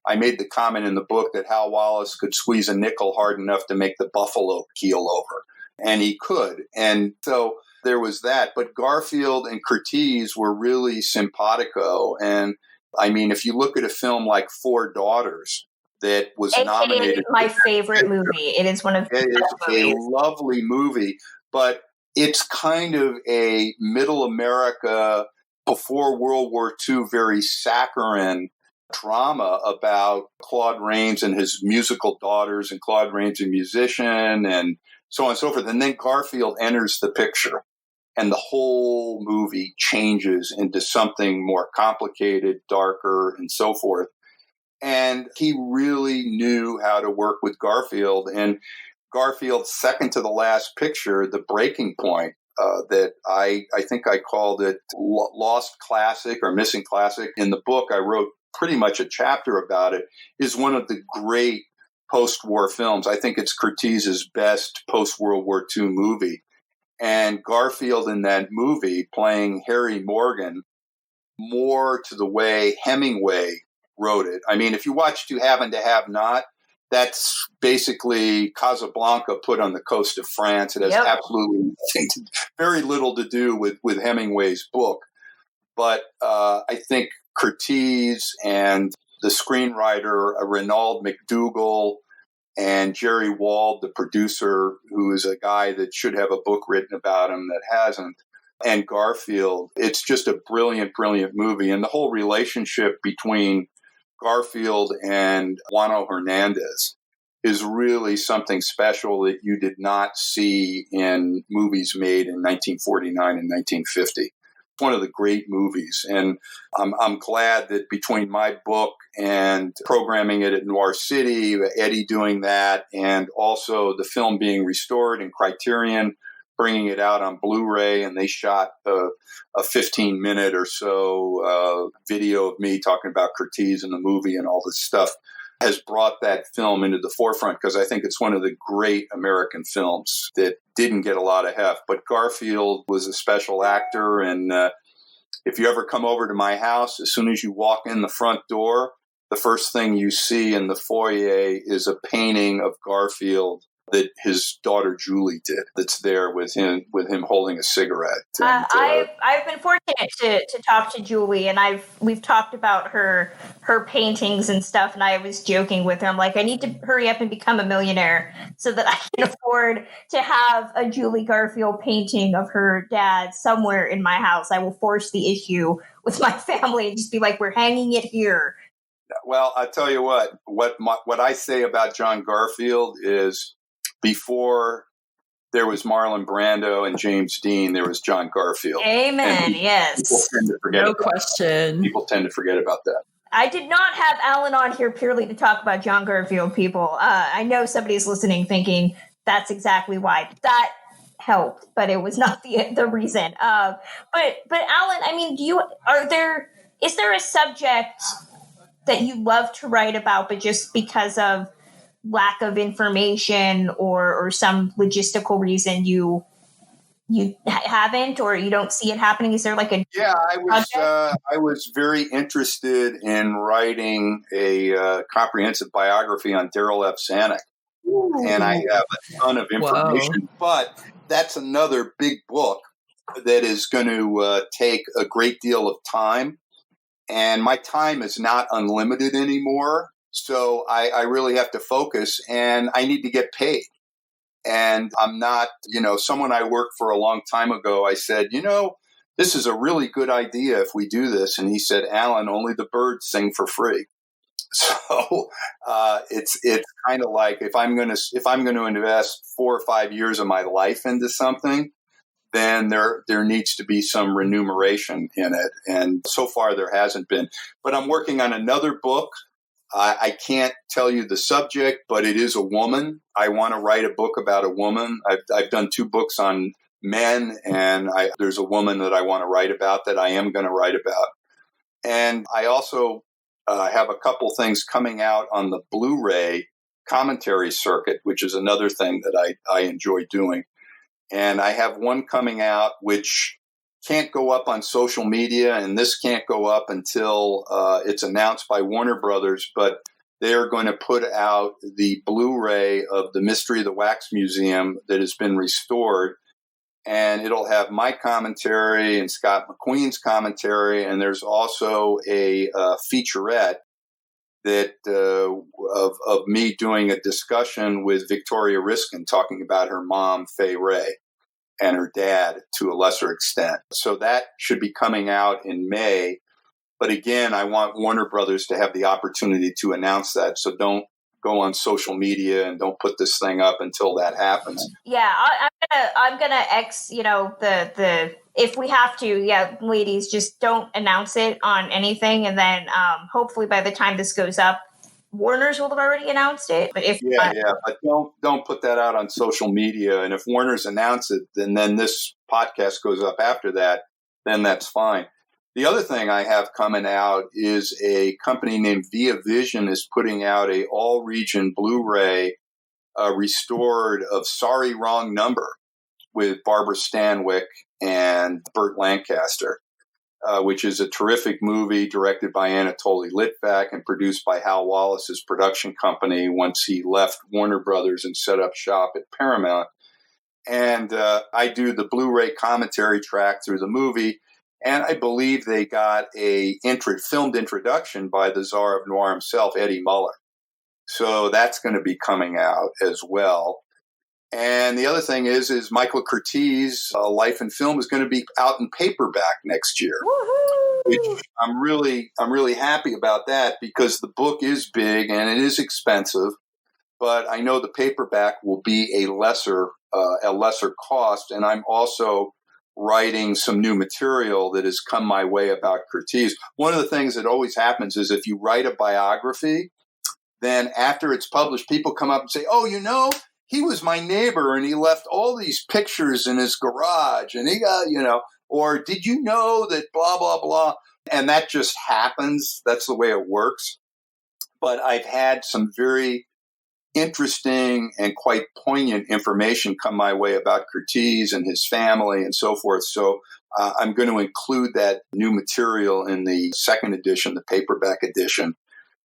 I made the comment in the book that Hal Wallace could squeeze a nickel hard enough to make the buffalo keel over, and he could. And so there was that. But Garfield and Curtiz were really simpatico. And I mean, if you look at a film like Four Daughters, that was nominated. My favorite movie. It is one of the best movies. A lovely movie, but it's kind of a middle America before World War II, very saccharine drama about Claude Rains and his musical daughters, and Claude Rains a musician, and so on and so forth. And then Garfield enters the picture, and the whole movie changes into something more complicated, darker, and so forth. And he really knew how to work with Garfield. And Garfield's second to the last picture, The Breaking Point, that I think I called it Lost Classic or Missing Classic. In the book, I wrote pretty much a chapter about it, is one of the great post-war films. I think it's Curtiz's best post-World War II movie. And Garfield in that movie playing Harry Morgan, more to the way Hemingway wrote it. I mean, if you watch To Have and To Have Not, that's basically Casablanca put on the coast of France. It has absolutely very little to do with Hemingway's book. But I think Curtiz and the screenwriter Renaud McDougall and Jerry Wald, the producer, who is a guy that should have a book written about him that hasn't, and Garfield, it's just a brilliant, brilliant movie. And the whole relationship between Garfield and Juano Hernandez is really something special that you did not see in movies made in 1949 and 1950. one of the great movies. And I'm glad that between my book and programming it at Noir City, Eddie doing that, and also the film being restored in Criterion, bringing it out on Blu-ray, and they shot a 15-minute or so video of me talking about Curtiz in the movie and all this stuff, has brought that film into the forefront, because I think it's one of the great American films that didn't get a lot of heft. But Garfield was a special actor, and if you ever come over to my house, as soon as you walk in the front door, the first thing you see in the foyer is a painting of Garfield that his daughter Julie did. That's there with him holding a cigarette. And, I've been fortunate to talk to Julie, and we've talked about her paintings and stuff. And I was joking with her. I'm like, I need to hurry up and become a millionaire so that I can afford to have a Julie Garfield painting of her dad somewhere in my house. I will force the issue with my family and just be like, we're hanging it here. Well, I tell you what I say about John Garfield is, before there was Marlon Brando and James Dean, there was John Garfield. Amen. Yes. People tend to forget No question. People tend to forget about that. I did not have Alan on here purely to talk about John Garfield, people. I know somebody's listening thinking that's exactly why. That helped, but it was not the reason. But Alan, I mean, is there a subject that you love to write about, but just because of lack of information or some logistical reason you haven't, or you don't see it happening? Is there like a I was very interested in writing a comprehensive biography on Daryl F. Zanuck, and I have a ton of information. But that's another big book that is going to take a great deal of time, and my time is not unlimited anymore. So I really have to focus, and I need to get paid. And I'm not, someone I worked for a long time ago, I said, this is a really good idea if we do this. And he said, Alan, only the birds sing for free. So it's kind of like, if I'm going to invest 4 or 5 years of my life into something, then there needs to be some remuneration in it. And so far there hasn't been. But I'm working on another book. I can't tell you the subject, but it is a woman. I want to write a book about a woman. I've done 2 books on men, and there's a woman that I want to write about that I am going to write about. And I also have a couple things coming out on the Blu-ray commentary circuit, which is another thing that I enjoy doing. And I have one coming out which can't go up on social media, and this can't go up until it's announced by Warner Brothers, but they are going to put out the Blu-ray of The Mystery of the Wax Museum that has been restored, and it'll have my commentary and Scott McQueen's commentary, and there's also a featurette that of me doing a discussion with Victoria Riskin talking about her mom, Fay Ray, and her dad to a lesser extent. So that should be coming out in May. But again, I want Warner Brothers to have the opportunity to announce that. So don't go on social media and don't put this thing up until that happens. Yeah, I'm gonna if we have to, ladies, just don't announce it on anything, and then hopefully by the time this goes up, Warner's will have already announced it. But if but don't put that out on social media. And if Warner's announce it, then this podcast goes up after that, then that's fine. The other thing I have coming out is a company named Via Vision is putting out a all-region Blu-ray restored of Sorry, Wrong Number with Barbara Stanwyck and Burt Lancaster, which is a terrific movie directed by Anatoly Litvak and produced by Hal Wallace's production company once he left Warner Brothers and set up shop at Paramount. And I do the Blu-ray commentary track through the movie. And I believe they got a filmed introduction by the czar of noir himself, Eddie Muller. So that's going to be coming out as well. And the other thing is Michael Curtiz, Life in Film, is going to be out in paperback next year. Woohoo! Which I'm really happy about that, because the book is big and it is expensive. But I know the paperback will be a lesser cost, and I'm also writing some new material that has come my way about Curtiz. One of the things that always happens is if you write a biography, then after it's published, people come up and say, oh, he was my neighbor and he left all these pictures in his garage and he got, or did you know that blah, blah, blah. And that just happens. That's the way it works. But I've had some very interesting and quite poignant information come my way about Curtiz and his family and so forth. So I'm going to include that new material in the second edition, the paperback edition,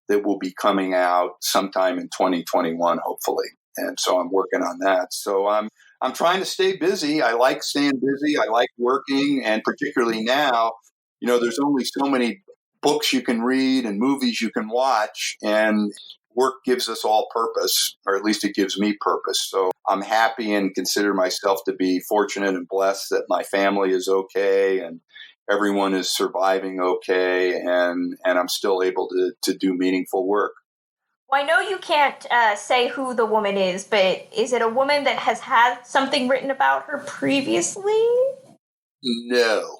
that will be coming out sometime in 2021, hopefully. And so I'm working on that. So I'm trying to stay busy. I like staying busy. I like working. And particularly now, there's only so many books you can read and movies you can watch. And work gives us all purpose, or at least it gives me purpose. So I'm happy and consider myself to be fortunate and blessed that my family is okay and everyone is surviving okay. And I'm still able to do meaningful work. Well, I know you can't say who the woman is, but is it a woman that has had something written about her previously? No.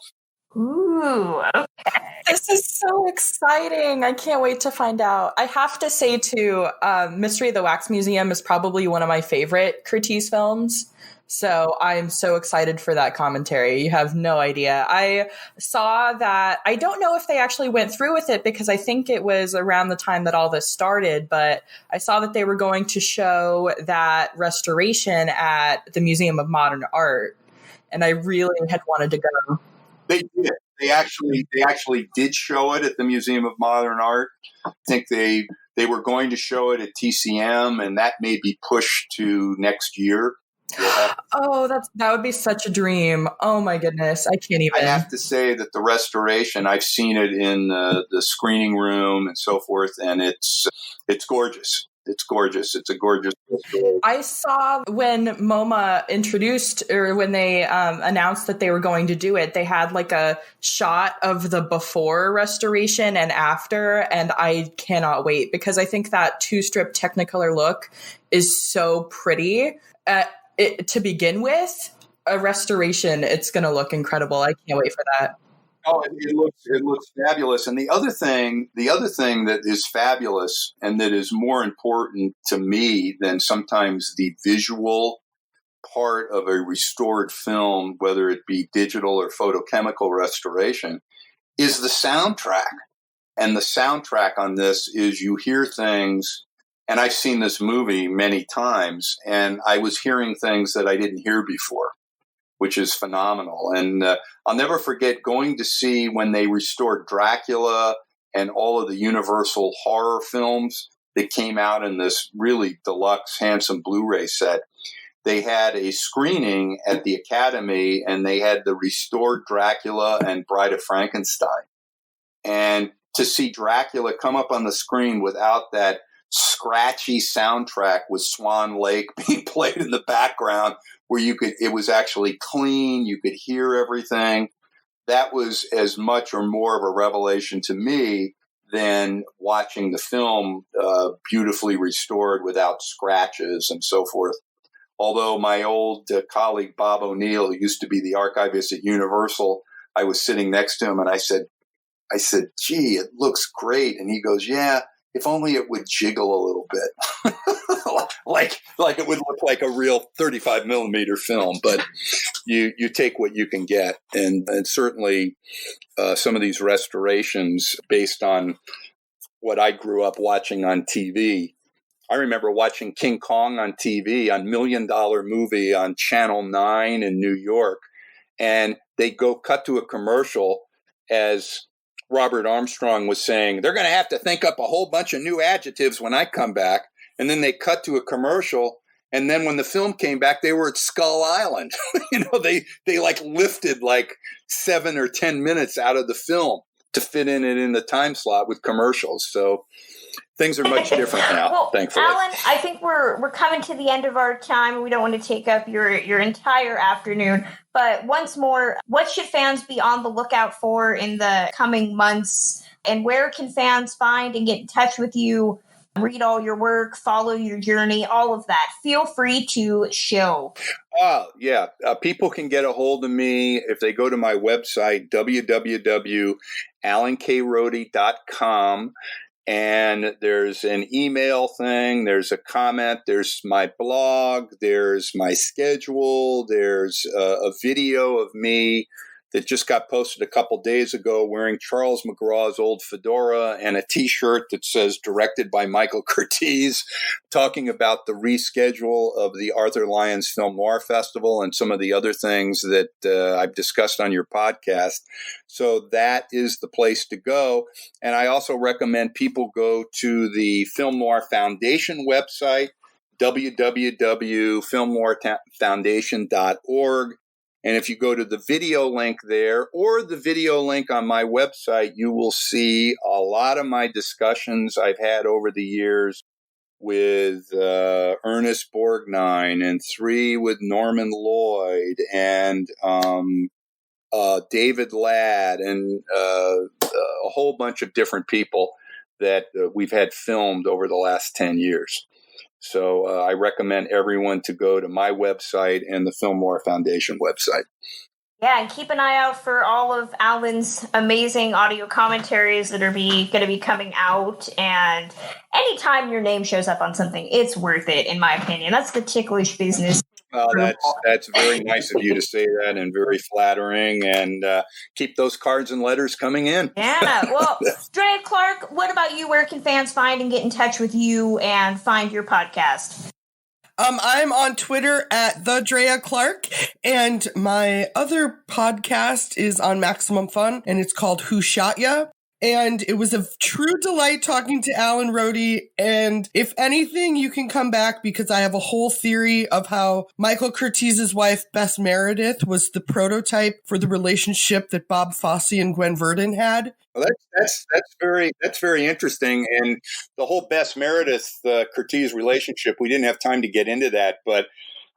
Ooh, okay. This is so exciting. I can't wait to find out. I have to say, too, Mystery of the Wax Museum is probably one of my favorite Curtiz films. So I'm so excited for that commentary. You have no idea. I saw that. I don't know if they actually went through with it because I think it was around the time that all this started, but I saw that they were going to show that restoration at the Museum of Modern Art. And I really had wanted to go. They did. They actually did show it at the Museum of Modern Art. I think they were going to show it at TCM, and that may be pushed to next year. Oh, that would be such a dream. Oh my goodness. I can't even. I have to say that the restoration, I've seen it in the screening room and so forth, and it's gorgeous. It's gorgeous. It's a gorgeous story. I saw when MoMA introduced, or when they announced that they were going to do it, they had like a shot of the before restoration and after, and I cannot wait because I think that 2-strip Technicolor look is so pretty. To begin with, a restoration, it's going to look incredible. I can't wait for that. Oh, it looks fabulous. And the other thing that is fabulous and that is more important to me than sometimes the visual part of a restored film, whether it be digital or photochemical restoration, is the soundtrack. And the soundtrack on this is you hear things, and I've seen this movie many times, and I was hearing things that I didn't hear before, which is phenomenal. And I'll never forget going to see when they restored Dracula and all of the Universal horror films that came out in this really deluxe, handsome Blu-ray set. They had a screening at the Academy, and they had the restored Dracula and Bride of Frankenstein. And to see Dracula come up on the screen without that scratchy soundtrack with Swan Lake being played in the background, where it was actually clean, you could hear everything. That was as much or more of a revelation to me than watching the film beautifully restored without scratches and so forth. Although my old colleague Bob O'Neill, who used to be the archivist at Universal, I was sitting next to him and I said, gee, it looks great. And he goes, yeah, if only it would jiggle a little bit. like it would look like a real 35 millimeter film, but you take what you can get. And certainly some of these restorations based on what I grew up watching on TV. I remember watching King Kong on TV, on $1 Million Movie on Channel 9 in New York. And they cut to a commercial as Robert Armstrong was saying, they're going to have to think up a whole bunch of new adjectives when I come back. And then they cut to a commercial. And then when the film came back, they were at Skull Island. They like lifted like 7 or 10 minutes out of the film to fit it in the time slot with commercials. So things are much different now, well, thankfully. Alan, I think we're coming to the end of our time. We don't want to take up your entire afternoon. But once more, what should fans be on the lookout for in the coming months? And where can fans find and get in touch with you read all your work, follow your journey, all of that, feel free to show. Yeah. People can get a hold of me if they go to my website, www.alankrody.com. And there's an email thing, there's a comment, there's my blog, there's my schedule, there's a video of me that just got posted a couple days ago wearing Charles McGraw's old fedora and a T-shirt that says directed by Michael Curtiz, talking about the reschedule of the Arthur Lyons Film Noir Festival and some of the other things that I've discussed on your podcast. So that is the place to go. And I also recommend people go to the Film Noir Foundation website, www.filmnoirfoundation.org. And if you go to the video link there or the video link on my website, you will see a lot of my discussions I've had over the years with Ernest Borgnine and 3 with Norman Lloyd and David Ladd and a whole bunch of different people that we've had filmed over the last 10 years. So I recommend everyone to go to my website and the Film Noir Foundation website. Yeah, and keep an eye out for all of Alan's amazing audio commentaries that are going to be coming out. And anytime your name shows up on something, it's worth it, in my opinion. That's the ticklish business. That's very nice of you to say that, and very flattering. And keep those cards and letters coming in. Yeah. Well, Drea Clark, what about you? Where can fans find and get in touch with you and find your podcast? I'm on Twitter at the Drea Clark, and my other podcast is on Maximum Fun, and it's called Who Shot Ya? And it was a true delight talking to Alan Rohde. And if anything, you can come back because I have a whole theory of how Michael Curtiz's wife, Bess Meredith, was the prototype for the relationship that Bob Fosse and Gwen Verdon had. Well, that's very interesting. And the whole Bess Meredith Curtiz relationship, we didn't have time to get into that, but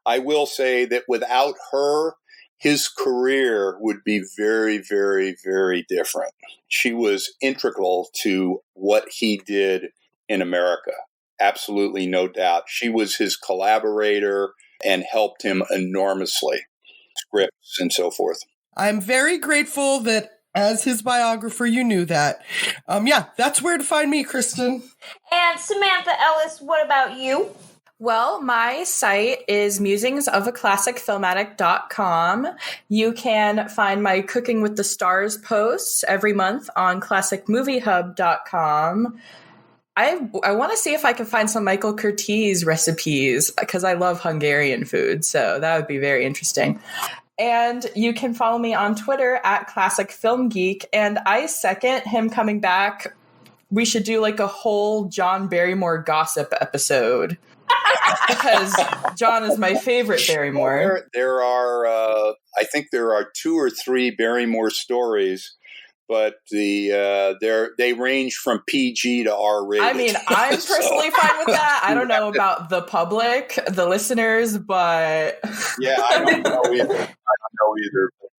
I will say that without her, his career would be very, very, very different. She was integral to what he did in America. Absolutely, no doubt. She was his collaborator and helped him enormously. Scripts and so forth. I'm very grateful that as his biographer, you knew that. Yeah, that's where to find me, Kristen. And Samantha Ellis, what about you? Well, my site is musingsofaClassicFilmatic.com. You can find my Cooking with the Stars posts every month on ClassicMovieHub.com. I want to see if I can find some Michael Curtiz recipes because I love Hungarian food, so that would be very interesting. And you can follow me on Twitter at ClassicFilmGeek, and I second him coming back. We should do like a whole John Barrymore gossip episode. Because John is my favorite Barrymore. There are, I think there are 2 or 3 Barrymore stories, but they range from PG to R-rated. I mean, I'm personally fine with that. I don't know about the public, the listeners, but yeah, I don't know either.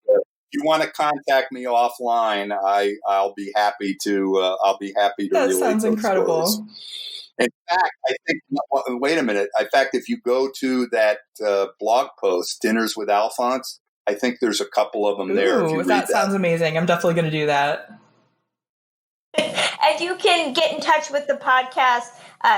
If you want to contact me offline, I'll be happy to. That sounds incredible. Stories. In fact, I think, wait a minute. In fact, if you go to that blog post, Dinners with Alphonse, I think there's a couple of them there. Ooh, that sounds amazing. I'm definitely going to do that. And you can get in touch with the podcast,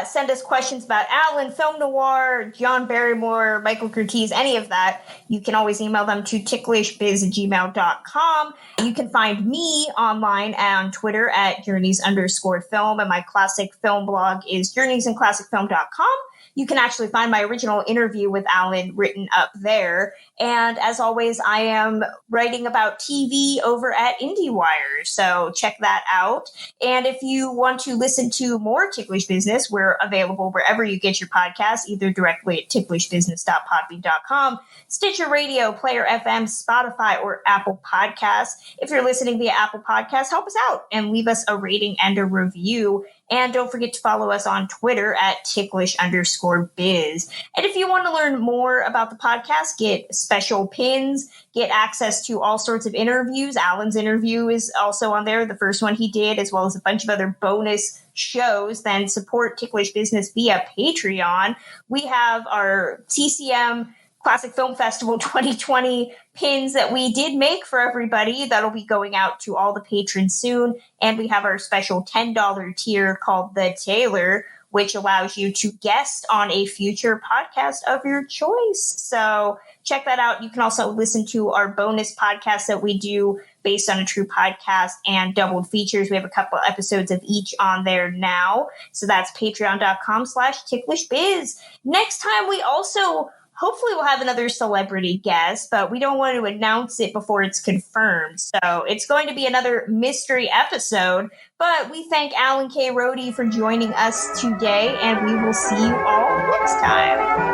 send us questions about Alan, Film Noir, John Barrymore, Michael Curtiz, any of that. You can always email them to ticklishbiz@gmail.com. You can find me online on Twitter at journeys_film, and my classic film blog is journeysinclassicfilm.com. You can actually find my original interview with Alan written up there. And as always, I am writing about TV over at IndieWire, so check that out. And if you want to listen to more Ticklish Business, we're available wherever you get your podcasts, either directly at ticklishbusiness.podbean.com, Stitcher Radio, Player FM, Spotify, or Apple Podcasts. If you're listening via Apple Podcasts, help us out and leave us a rating and a review. And don't forget to follow us on Twitter at ticklish_biz. And if you want to learn more about the podcast, get special pins, get access to all sorts of interviews. Alan's interview is also on there, the first one he did, as well as a bunch of other bonus shows, then support Ticklish Business via Patreon. We have our TCM Classic Film Festival 2020 pins that we did make for everybody. That'll be going out to all the patrons soon. And we have our special $10 tier called The Taylor, which allows you to guest on a future podcast of your choice. So check that out. You can also listen to our bonus podcast that we do based on a true podcast and doubled features. We have a couple episodes of each on there now. So that's patreon.com/ticklishbiz. Next time we also hopefully we'll have another celebrity guest, but we don't want to announce it before it's confirmed. So it's going to be another mystery episode. But we thank Alan K. Rohde for joining us today, and we will see you all next time.